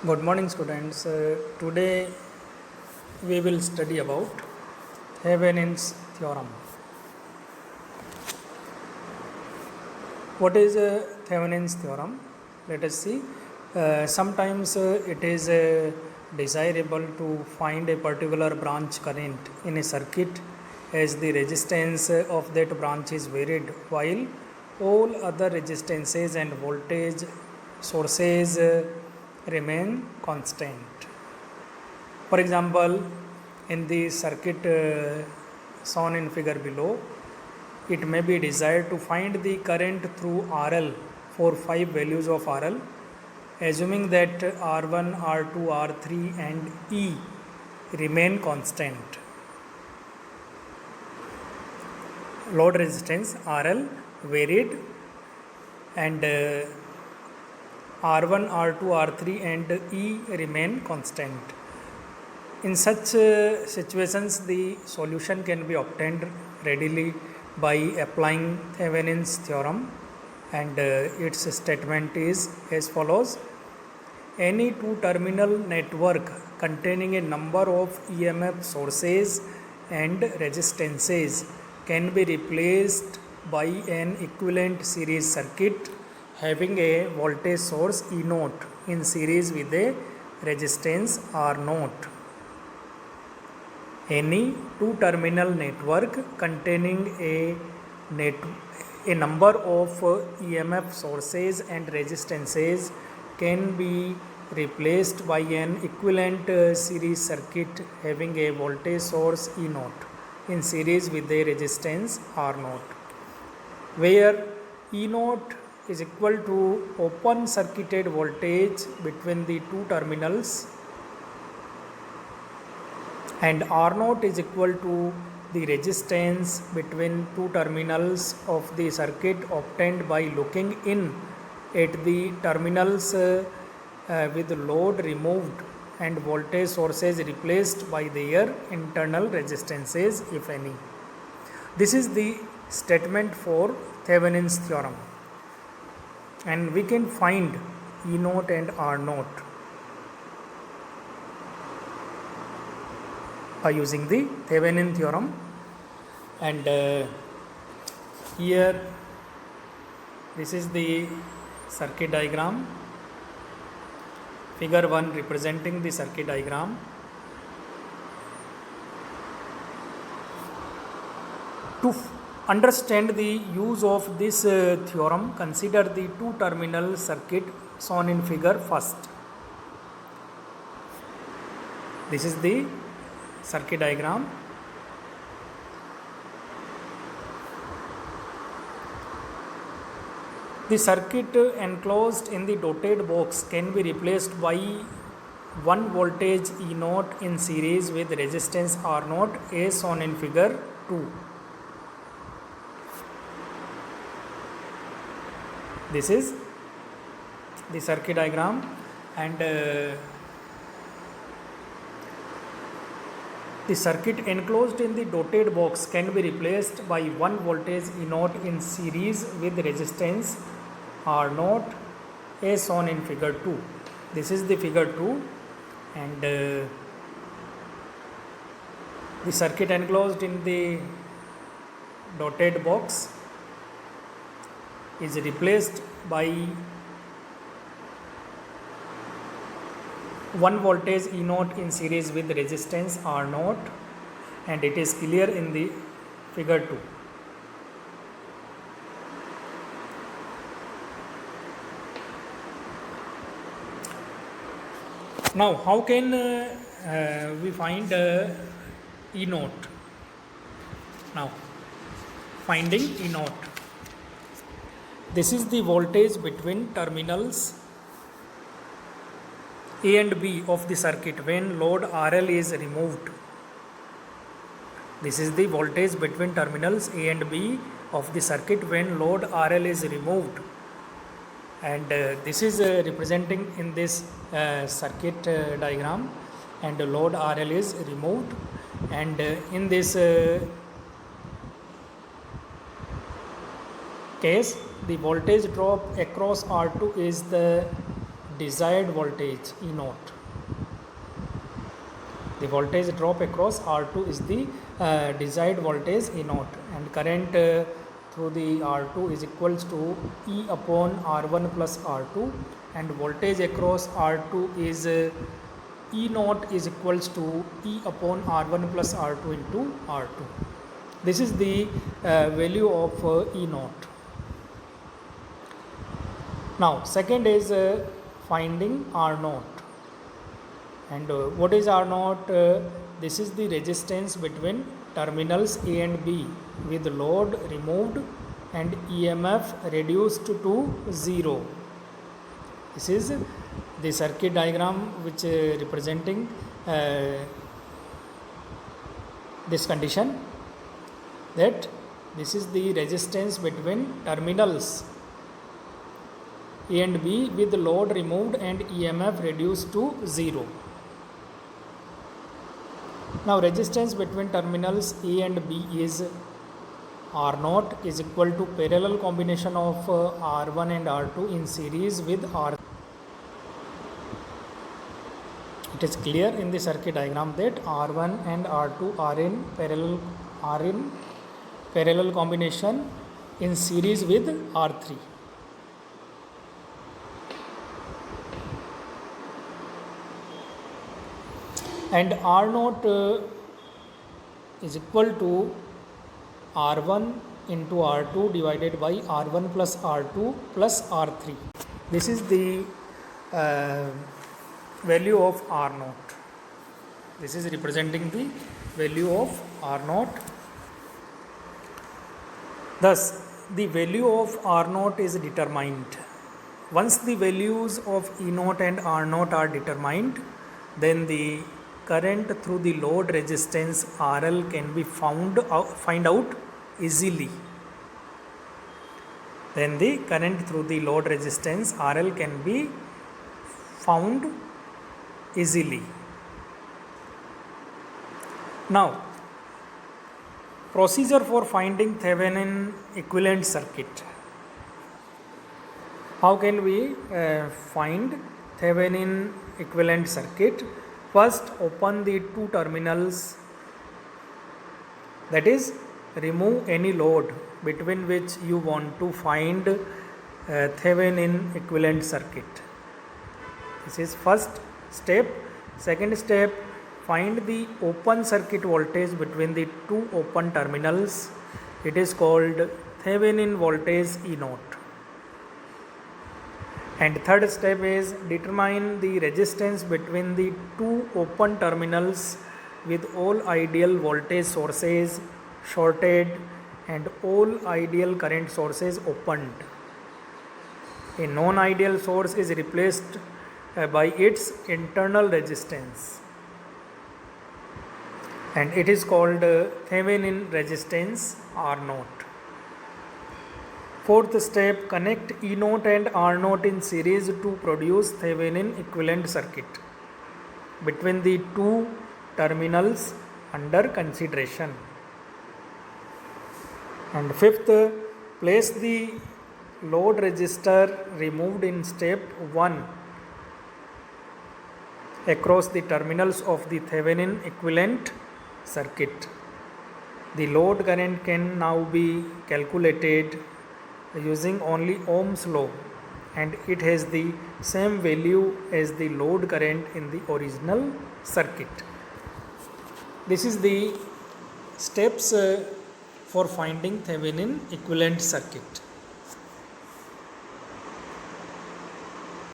Good morning, students. Today we will study about Thevenin's theorem. What is Thevenin's theorem? Let us see. Sometimes it is desirable to find a particular branch current in a circuit as the resistance of that branch is varied while all other resistances and voltage sources remain constant. For example, in the circuit shown in figure below, it may be desired to find the current through RL for 5 values of RL, assuming that R1, R2, R3 and E remain constant. Load resistance RL varied and R1, R2, R3 and E remain constant. In such situations, the solution can be obtained readily by applying Thevenin's theorem, and its statement is as follows. Any two-terminal network containing a number of EMF sources and resistances can be replaced by an equivalent series circuit having a voltage source E0 in series with a resistance R0. Any two-terminal network containing a number of EMF sources and resistances can be replaced by an equivalent series circuit having a voltage source E0 in series with a resistance R0, where E0 is equal to open circuited voltage between the two terminals and R0 is equal to the resistance between two terminals of the circuit obtained by looking in at the terminals with load removed and voltage sources replaced by their internal resistances, if any. This is the statement for Thevenin's theorem, and we can find E0 and R0 by using the Thevenin theorem. And here this is the circuit diagram, figure 1 representing the circuit diagram. To understand the use of this theorem, consider the two-terminal circuit shown in figure first. This is the circuit diagram. The circuit enclosed in the dotted box can be replaced by 1 voltage E0 in series with resistance R0 as shown in figure 2. This is the circuit diagram, and the circuit enclosed in the dotted box can be replaced by 1 voltage E0 in series with resistance R0 as shown in figure 2. This is the figure 2, and the circuit enclosed in the dotted box is replaced by 1 voltage E0 in series with resistance R0, and it is clear in the figure 2. Now, how can we find E0? Now, finding E0. This is the voltage between terminals A and B of the circuit when load RL is removed. This is the voltage between terminals A and B of the circuit when load RL is removed, and this is representing in this circuit diagram, and load RL is removed, and in this case the voltage drop across R2 is the desired voltage E naught. The voltage drop across R2 is the desired voltage E naught, and current through the R2 is equals to E upon R1 plus R2, and voltage across R2 is E naught is equals to E upon R1 plus R2 into R2. This is the value of E naught. Now second is finding R naught. And what is R naught? This is the resistance between terminals A and B with load removed and EMF reduced to 0. This is the circuit diagram which representing this condition, that this is the resistance between terminals A and B with load removed and EMF reduced to 0. Now resistance between terminals A and B is R naught is equal to parallel combination of R1 and R2 in series with R. It is clear in the circuit diagram that R1 and R2 are in parallel combination in series with R3. And R naught is equal to R1 into R2 divided by R1 plus R2 plus R3. This is the value of R naught. This is representing the value of R naught. Thus, the value of R naught is determined. Once the values of E naught and R naught are determined, then the current through the load resistance RL can be find out easily. Then the current through the load resistance RL can be found easily. Now, procedure for finding Thevenin equivalent circuit. How can we find Thevenin equivalent circuit? First, open the two terminals, that is, remove any load between which you want to find Thevenin equivalent circuit. This is first step. Second step, find the open circuit voltage between the two open terminals. It is called Thevenin voltage E naught. And third step is determine the resistance between the two open terminals with all ideal voltage sources shorted and all ideal current sources opened. A non-ideal source is replaced by its internal resistance, and it is called Thevenin resistance R naught. Fourth step, connect E naught and R naught in series to produce Thevenin equivalent circuit between the two terminals under consideration. And fifth, place the load resistor removed in step 1 across the terminals of the Thevenin equivalent circuit. The load current can now be calculated using only Ohm's law, and it has the same value as the load current in the original circuit. This is the steps for finding Thevenin equivalent circuit.